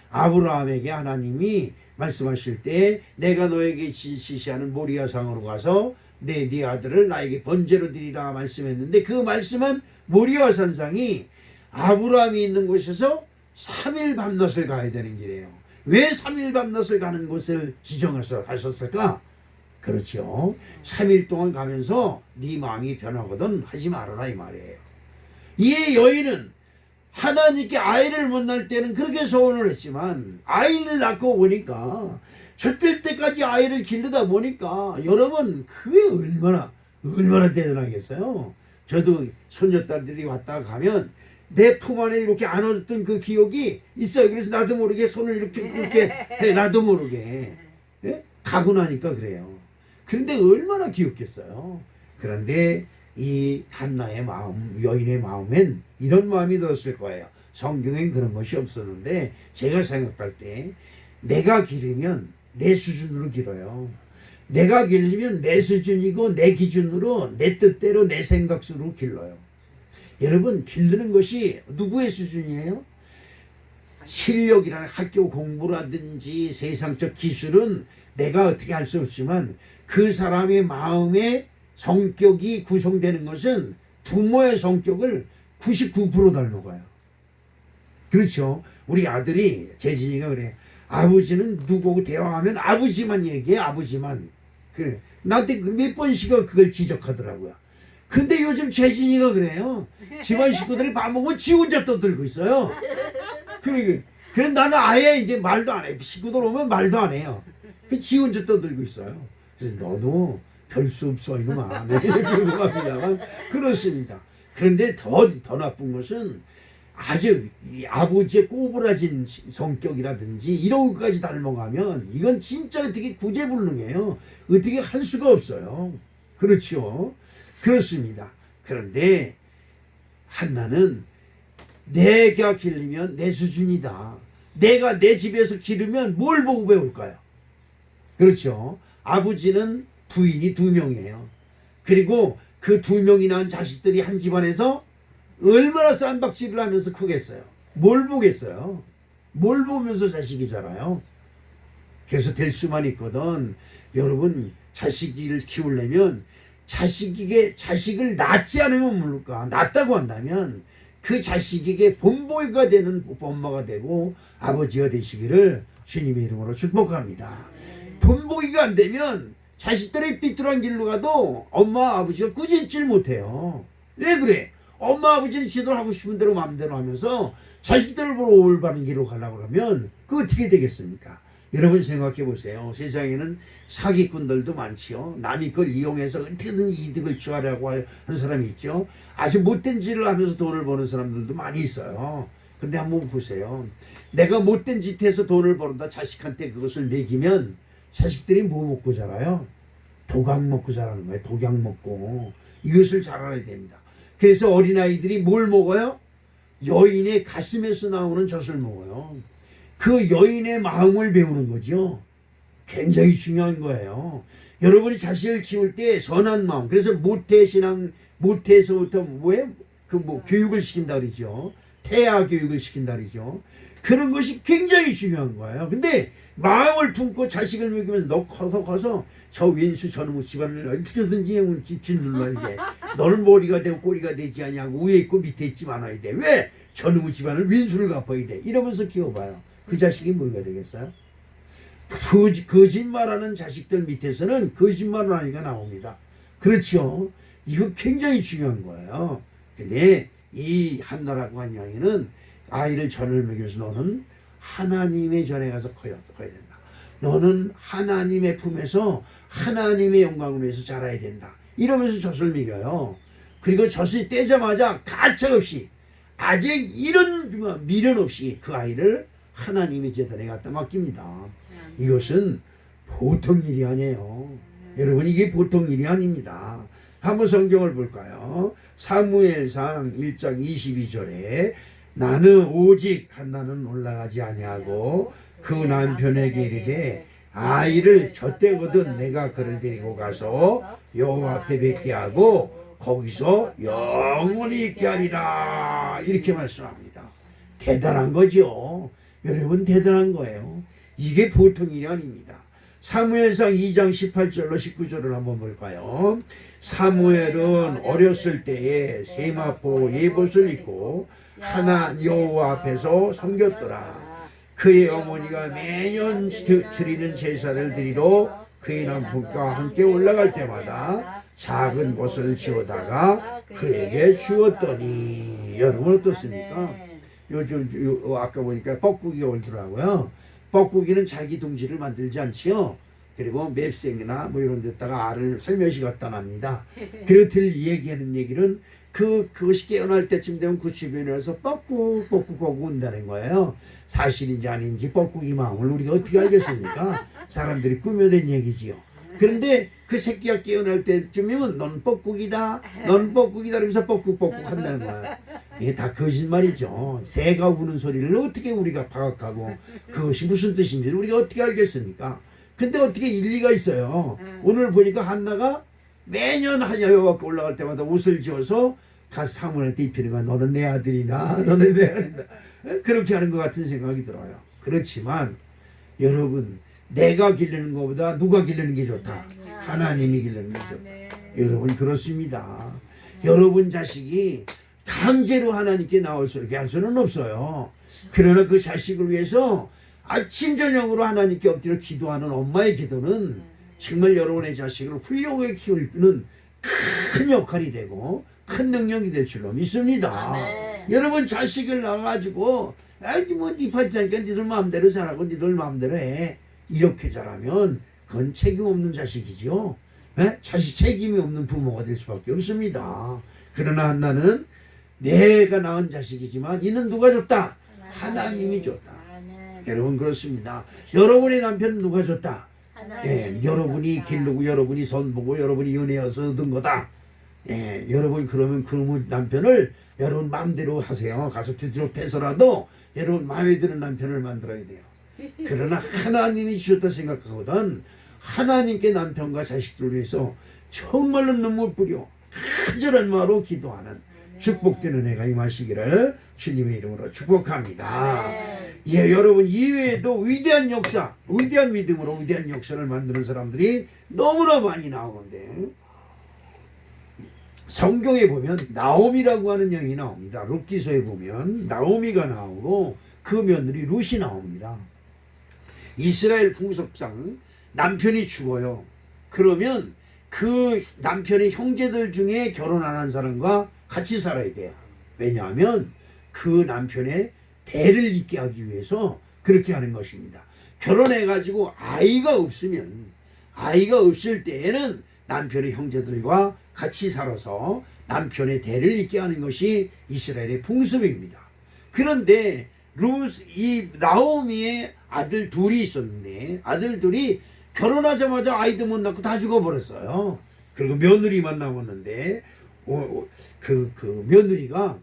아브라함에게 하나님이 말씀하실 때 내가 너에게 지시하는 모리아상으로 가서 네 아들을 나에게 번제로 드리라 말씀했는데, 그 말씀은 모리아 산상이 아브라함이 있는 곳에서 3일 밤낮을 가야 되는 길이에요. 왜 3일 밤낮을 가는 곳을 지정해서 하셨을까? 그렇죠. 3일 동안 가면서 네 마음이 변하거든 하지 말아라 이 말이에요. 이 여인은 하나님께 아이를 못 낳을 때는 그렇게 소원을 했지만 아이를 낳고 보니까 젖될 때까지 아이를 기르다 보니까 여러분 그게 얼마나 대단하겠어요. 저도 손녀딸들이 왔다 가면 내 품 안에 이렇게 안았던 그 기억이 있어요. 그래서 나도 모르게 손을 이렇게 해, 나도 모르게 가고 나니까 그래요. 그런데 얼마나 귀엽겠어요. 그런데 이 한나의 마음, 여인의 마음엔 이런 마음이 들었을 거예요. 성경엔 그런 것이 없었는데 제가 생각할 때 내가 기르면 내 수준으로 길어요. 내가 기르면 내 수준이고 내 기준으로 내 뜻대로 내 생각수로 길러요. 여러분 기르는 것이 누구의 수준이에요? 실력이나 학교 공부라든지 세상적 기술은 내가 어떻게 할 수 없지만 그 사람의 마음의 성격이 구성되는 것은 부모의 성격을 99% 닮아가요. 그렇죠. 우리 아들이 재진이가 그래. 아버지는 누구하고 대화하면 아버지만 얘기해. 아버지만. 그래. 나한테 몇 번씩은 그걸 지적하더라고요. 근데 요즘 재진이가 그래요. 집안 식구들이 밥 먹으면 지 혼자 떠들고 있어요. 그래 나는 아예 이제 말도 안 해. 식구들 오면 말도 안 해요. 지 혼자 떠들고 있어요. 그래서 너도 별 수 없어 이놈아. 그렇습니다. 그런데 더 나쁜 것은 아주 이 아버지의 꼬부라진 성격이라든지 이런 것까지 닮아가면 이건 진짜 어떻게 구제불능해요. 어떻게 할 수가 없어요. 그렇죠. 그렇습니다. 그런데 한나는 내가 기르면 내 수준이다. 내가 내 집에서 기르면 뭘 보고 배울까요? 그렇죠. 아버지는 부인이 2명이에요. 그리고 그 2명이 낳은 자식들이 한 집안에서 얼마나 쌈박질을 하면서 크겠어요. 뭘 보겠어요? 뭘 보면서 자식이 자라요? 그래서 될 수만 있거든. 여러분 자식을 키우려면 자식을 낳지 않으면 모를까. 낳았다고 한다면 그 자식에게 본보기가 되는 엄마가 되고 아버지가 되시기를 주님의 이름으로 축복합니다. 본보기가 안 되면 자식들의 삐뚤한 길로 가도 엄마 아버지가 꾸짖질 못해요. 왜 그래? 엄마 아버지는 지들 하고 싶은 대로 마음대로 하면서 자식들을 보러 올바른 길로 가려고 그러면 그 어떻게 되겠습니까? 여러분 생각해 보세요. 세상에는 사기꾼들도 많지요. 남의 걸 이용해서 어떻게든 이득을 취하려고 하는 사람이 있죠. 아주 못된 짓을 하면서 돈을 버는 사람들도 많이 있어요. 근데 한번 보세요. 내가 못된 짓 해서 돈을 벌어다 자식한테 그것을 먹이면 자식들이 뭐 먹고 자라요? 독약 먹고 자라는 거예요. 독약 먹고. 이것을 잘 알아야 됩니다. 그래서 어린아이들이 뭘 먹어요? 여인의 가슴에서 나오는 젖을 먹어요. 그 여인의 마음을 배우는 거죠. 굉장히 중요한 거예요. 여러분이 자식을 키울 때 선한 마음, 그래서 모태에서부터 교육을 시킨다 그러죠. 태아 교육을 시킨다 그러죠. 그런 것이 굉장히 중요한 거예요. 근데 마음을 품고 자식을 먹이면서 너 커서 저 왼수 저놈의 집안을 어떻게든지 짓눌러야 돼. 너는 머리가 되고 꼬리가 되지 않냐고. 위에 있고 밑에 있지 말아야 돼. 왜? 저놈의 집안을 왼수를 갚아야 돼. 이러면서 키워봐요. 그 자식이 뭐가 되겠어요? 거짓말하는 자식들 밑에서는 거짓말을 하니까 나옵니다. 그렇죠. 이거 굉장히 중요한 거예요. 근데 이 한나라고 한 여인은 아이를 전을 먹여서 너는 하나님의 전에 가서 커야 된다. 너는 하나님의 품에서 하나님의 영광을 위해서 자라야 된다. 이러면서 젖을 먹여요. 그리고 젖을 떼자마자 가차없이 아직 이런 미련 없이 그 아이를 하나님의 제단에 갖다 맡깁니다. 이것은 보통 일이 아니에요. 여러분 이게 보통 일이 아닙니다. 한번 성경을 볼까요? 사무엘상 1장 22절에 나는 오직 한나는 올라가지 아니하고 그 남편에게 이르되 아이를 젖대거든 내가 그를 데리고 가서 여호와 앞에 뵙게 하고 거기서 영원히 있게 하리라. 이렇게 말씀합니다. 대단한 거죠. 여러분 대단한 거예요. 이게 보통 일이 아닙니다. 사무엘상 2장 18절로 19절을 한번 볼까요? 사무엘은 어렸을 때에 세마포 예봇을 입고 하나 여호와 앞에서 섬겼더라. 그의 어머니가 매년 드리는 제사를 드리러 그의 남편과 함께 올라갈 때마다 작은 것을 지어다가 그에게 주었더니, 여러분 어떻습니까? 요즘 아까 보니까 뻐꾸기가 올더라고요. 뻐꾸기는 자기 둥지를 만들지 않지요. 그리고 맵생이나 뭐 이런 데다가 알을 살며시 갖다 납니다. 그리고 얘기하는 얘기는 그것이 깨어날 때쯤 되면 그 주변에 와서 뻐꾹 거고 온다는 거예요. 사실인지 아닌지 뻐꾸기 마음을 우리가 어떻게 알겠습니까? 사람들이 꾸며낸 얘기지요. 그런데 그 새끼가 깨어날 때쯤이면 넌 뻐꾸기다, 넌 뻐꾸기다 이러면서 뻐꾹 한다는 거야. 이게 다 거짓말이죠. 새가 우는 소리를 어떻게 우리가 파악하고 그것이 무슨 뜻인지 우리가 어떻게 알겠습니까? 근데 어떻게 일리가 있어요. 오늘 보니까 한나가 매년 여호와께 올라갈 때마다 옷을 지어서 가서 사무엘한테 입히는 거야. 너는 내 아들이나 너는 내 아들이다. 그렇게 하는 것 같은 생각이 들어요. 그렇지만 여러분, 내가 기르는 것보다 누가 기르는 게 좋다? 하나님이 기르는 게 좋다. 여러분 그렇습니다. 여러분 자식이 강제로 하나님께 나올 수 있게 할 수는 없어요. 그러나 그 자식을 위해서 아침 저녁으로 하나님께 엎드려 기도하는 엄마의 기도는 정말 여러분의 자식을 훌륭하게 키우는 큰 역할이 되고 큰 능력이 될 줄로 믿습니다. 여러분 자식을 낳아가지고 네 팔자니까 니들 마음대로 자라고 니들 마음대로 해, 이렇게 자라면 그건 책임 없는 자식이죠. 자식 책임이 없는 부모가 될 수밖에 없습니다. 그러나 한나는 내가 낳은 자식이지만 이는 누가 줬다? 하나님이 줬다. 여러분 그렇습니다. 여러분의 남편은 누가 줬다? 여러분이 기르고 여러분이 손보고 여러분이 연애해서 얻은 거다. 여러분 그러면 그 남편을 여러분 마음대로 하세요. 가서 뒤로 패서라도 여러분 마음에 드는 남편을 만들어야 돼요. 그러나 하나님이 주셨다 생각하거든 하나님께 남편과 자식들을 위해서 정말로 눈물 뿌려 간절한 마음으로 기도하는 축복된 은혜가 임하시기를 주님의 이름으로 축복합니다. 여러분 이외에도 위대한 역사, 위대한 믿음으로 위대한 역사를 만드는 사람들이 너무나 많이 나오는데, 성경에 보면 나오미라고 하는 여인이 나옵니다. 룻기서에 보면 나오미가 나오고 그 며느리 룻이 나옵니다. 이스라엘 풍속상 남편이 죽어요. 그러면 그 남편의 형제들 중에 결혼 안 한 사람과 같이 살아야 돼요. 왜냐하면 그 남편의 대를 잇게 하기 위해서 그렇게 하는 것입니다. 결혼해가지고 아이가 없을 때에는 남편의 형제들과 같이 살아서 남편의 대를 잇게 하는 것이 이스라엘의 풍습입니다. 그런데 이 나오미의 아들 둘이 있었는데 아들 둘이 결혼하자마자 아이도 못 낳고 다 죽어버렸어요. 그리고 며느리만 남았는데 그 며느리가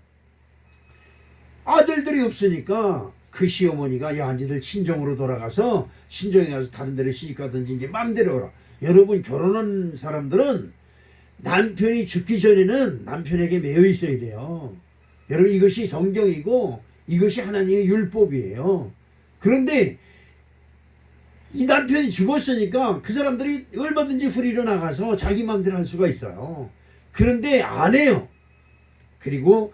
아들들이 없으니까 그 시어머니가 야 니들 친정으로 돌아가서 친정에 가서 다른 데를 시집가든지 이제 마음대로 오라. 여러분 결혼한 사람들은 남편이 죽기 전에는 남편에게 매여 있어야 돼요. 여러분 이것이 성경이고 이것이 하나님의 율법이에요. 그런데 이 남편이 죽었으니까 그 사람들이 얼마든지 후리로 나가서 자기 마음대로 할 수가 있어요. 그런데 안 해요. 그리고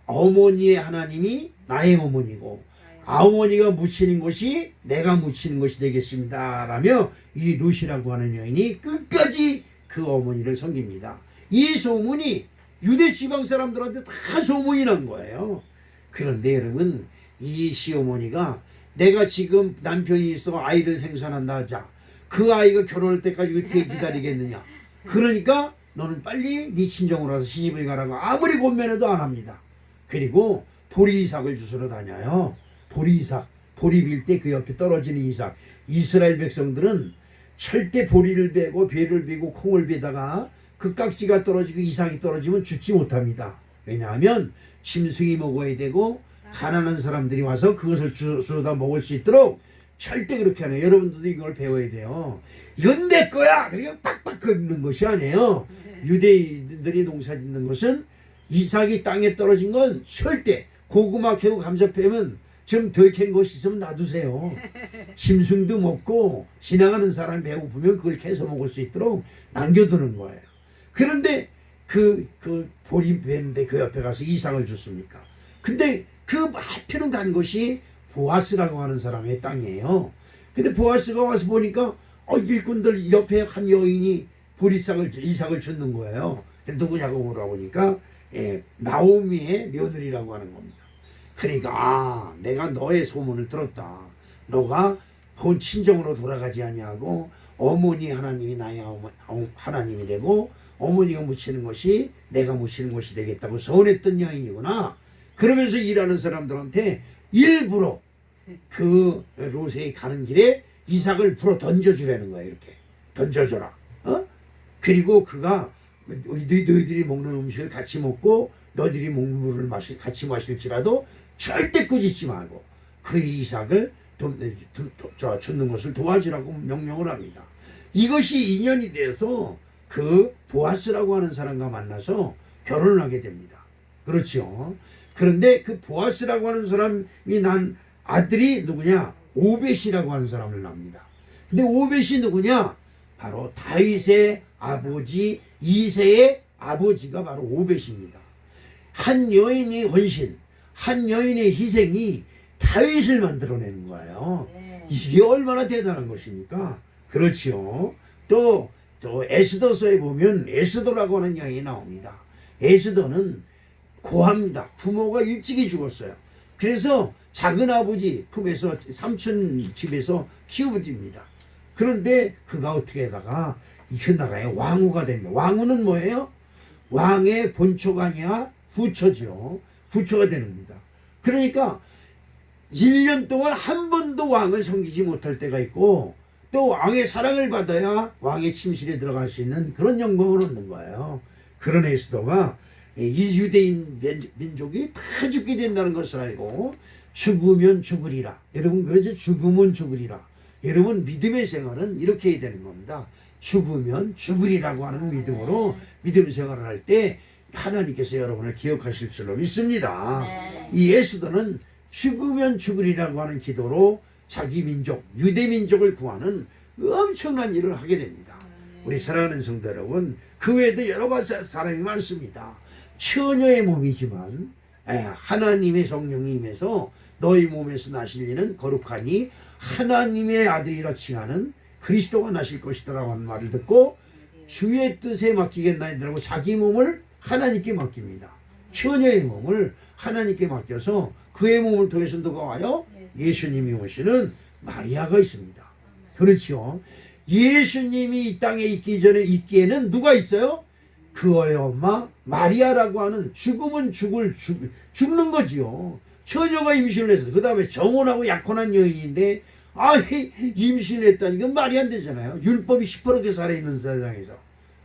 어머니의 하나님이 나의 어머니고 어머니가 묻히는 것이 내가 묻히는 것이 되겠습니다 라며 이 룻이라고 하는 여인이 끝까지 그 어머니를 섬깁니다. 이 소문이 유대 지방 사람들한테 다 소문이 난 거예요. 그런데 여러분 이 시어머니가 내가 지금 남편이 있어 아이를 생산한다 하자. 그 아이가 결혼할 때까지 어떻게 기다리겠느냐. 그러니까 너는 빨리 네 친정으로 와서 시집을 가라고 아무리 권면해도 안 합니다. 그리고 보리이삭을 주스러 다녀요. 보리이삭, 보리 빌 때 그 옆에 떨어지는 이삭. 이스라엘 백성들은 절대 보리를 베고 배를 베고 콩을 베다가 그 깍지가 떨어지고 이삭이 떨어지면 죽지 못합니다. 왜냐하면 짐승이 먹어야 되고 가난한 사람들이 와서 그것을 주워다 먹을 수 있도록 절대 그렇게 하네요. 여러분들도 이걸 배워야 돼요. 이건 내 거야! 그러니까 빡빡 긁는 것이 아니에요. 유대인들이 농사 짓는 것은 이삭이 땅에 떨어진 건 절대 고구마 캐고 감자 패면 좀 덜 캔 것이 있으면 놔두세요. 짐승도 먹고 지나가는 사람이 배고프면 그걸 캐서 먹을 수 있도록 남겨두는 거예요. 그런데 그 볼이 뱀인데 그 옆에 가서 이삭을 줬습니까? 근데 그 하필은 간 것이 보아스라고 하는 사람의 땅이에요. 근데 보아스가 와서 보니까 일꾼들 옆에 한 여인이 이삭을 줬는 거예요. 누구냐고 물어보니까 나오미의 며느리라고 하는 겁니다. 그러니까 내가 너의 소문을 들었다. 너가 본 친정으로 돌아가지 아니하고 어머니 하나님이 나의 하나님이 되고 어머니가 묻히는 것이 내가 묻히는 것이 되겠다고 서운했던 여인이구나. 그러면서 일하는 사람들한테 일부러 그 롯에 가는 길에 이삭을 풀어 던져주라는 거야. 이렇게 던져줘라. 그리고 그가 너희들이 먹는 음식을 같이 먹고 너희들이 먹는 물을 같이 마실지라도 절대 꾸짖지 말고 그 이삭을 줍는 것을 도와주라고 명령을 합니다. 이것이 인연이 되어서 그 보아스라고 하는 사람과 만나서 결혼을 하게 됩니다. 그렇죠. 그런데 그 보아스라고 하는 사람이 난 아들이 누구냐? 오벳이라고 하는 사람을 낳습니다. 근데 오벳이 누구냐? 바로 다윗의 아버지 이새의 아버지가 바로 오벳입니다. 한 여인의 헌신, 한 여인의 희생이 다윗을 만들어내는 거예요. 이게 얼마나 대단한 것입니까? 그렇죠. 또 에스더서에 보면 에스더라고 하는 여인이 나옵니다. 에스더는 고아입니다. 부모가 일찍이 죽었어요. 그래서 작은 아버지 품에서 삼촌 집에서 키우집니다. 그런데 그가 어떻게 하다가 그 나라의 왕후가 됩니다. 왕후는 뭐예요? 왕의 본초가 아니라 부처죠. 부처가 되는 겁니다. 그러니까 1년 동안 한 번도 왕을 섬기지 못할 때가 있고 또 왕의 사랑을 받아야 왕의 침실에 들어갈 수 있는 그런 영광을 얻는 거예요. 그런 에스더가 이 유대인 민족이 다 죽게 된다는 것을 알고 죽으면 죽으리라. 여러분 그러죠? 죽으면 죽으리라. 여러분 믿음의 생활은 이렇게 해야 되는 겁니다. 죽으면 죽으리라고 하는 믿음으로 믿음 생활을 할 때 하나님께서 여러분을 기억하실 줄로 믿습니다. 이 에스더는 죽으면 죽으리라고 하는 기도로 자기 민족, 유대 민족을 구하는 엄청난 일을 하게 됩니다. 우리 사랑하는 성도 여러분, 그 외에도 여러 가지 사람이 많습니다. 처녀의 몸이지만 하나님의 성령이 임해서 너희 몸에서 나실 이는 거룩하니 하나님의 아들이라 칭하는 그리스도가 나실 것이다라고 하는 말을 듣고 주의 뜻에 맡기겠나이다라고 자기 몸을 하나님께 맡깁니다. 처녀의 몸을 하나님께 맡겨서 그의 몸을 통해서 누가 와요? 예수님이 오시는 마리아가 있습니다. 그렇죠. 예수님이 이 땅에 있기에는 누가 있어요? 그의 엄마 마리아라고 하는 죽으면 죽는 거지요. 처녀가 임신을 해서 그 다음에 정혼하고 약혼한 여인인데 임신을 했다니 건 말이 안 되잖아요. 율법이 시퍼렇게 살아있는 세상에서.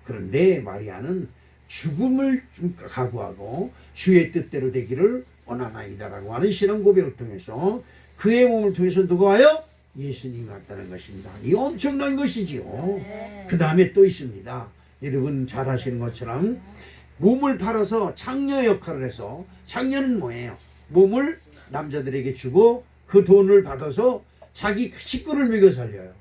그런데 마리아는 죽음을 각오하고 주의 뜻대로 되기를 원하나이다라고 하는 신앙 고백을 통해서 그의 몸을 통해서 누가 와요? 예수님이 왔다는 것입니다. 이 엄청난 것이지요. 그 다음에 또 있습니다. 여러분 잘 아시는 것처럼 몸을 팔아서 창녀 역할을 해서, 창녀는 뭐예요? 몸을 남자들에게 주고 그 돈을 받아서 자기 식구를 먹여 살려요.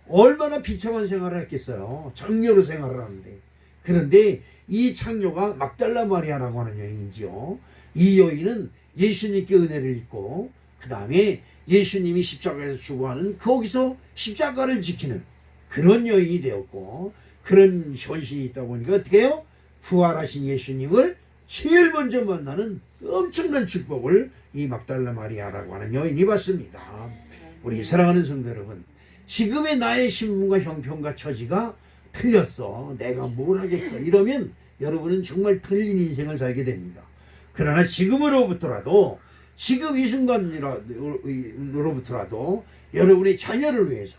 얼마나 비참한 생활을 했겠어요. 창녀로 생활을 하는데. 그런데 이 창녀가 막달라 마리아라고 하는 여인이지요. 이 여인은 예수님께 은혜를 입고 그 다음에 예수님이 십자가에서 죽어가는 거기서 십자가를 지키는 그런 여인이 되었고, 그런 현실이 있다 보니까 어떻게 해요? 부활하신 예수님을 제일 먼저 만나는 엄청난 축복을 이 막달라 마리아라고 하는 여인이 받습니다. 우리 사랑하는 성도 여러분, 지금의 나의 신분과 형편과 처지가 틀렸어, 내가 뭘 하겠어, 이러면 여러분은 정말 틀린 인생을 살게 됩니다. 그러나 지금으로부터라도, 지금 이 순간으로부터라도 여러분의 자녀를 위해서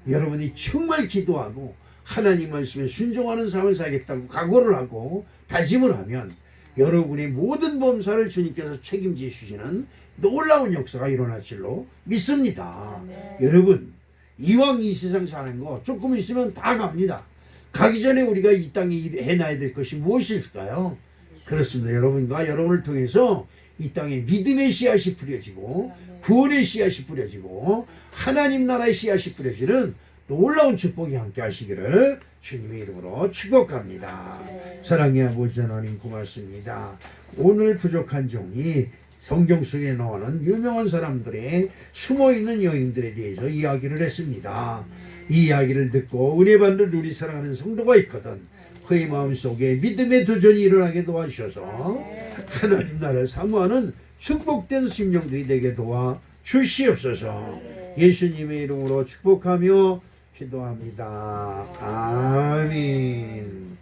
여러분이 정말 기도하고 하나님 말씀에 순종하는 삶을 살겠다고 각오를 하고 다짐을 하면 여러분의 모든 범사를 주님께서 책임져 주시는 놀라운 역사가 일어날 줄로 믿습니다. 여러분, 이왕 이 세상 사는 거 조금 있으면 다 갑니다. 가기 전에 우리가 이 땅에 해놔야 될 것이 무엇일까요? 그렇습니다. 여러분과 여러분을 통해서 이 땅에 믿음의 씨앗이 뿌려지고 구원의 씨앗이 뿌려지고 하나님 나라의 씨앗이 뿌려지는 놀라운 축복이 함께 하시기를 주님의 이름으로 축복합니다. 사랑의 아버지 하나님 고맙습니다. 오늘 부족한 종이 성경 속에 나오는 유명한 사람들의 숨어있는 여인들에 대해서 이야기를 했습니다. 이 이야기를 듣고 은혜 받는 우리 사랑하는 성도가 있거든 그의 마음속에 믿음의 도전이 일어나게 도와주셔서 하나님 나라를 사모하는 축복된 심령들이 되게 도와 주시옵소서. 예수님의 이름으로 축복하며 기도합니다. 아멘.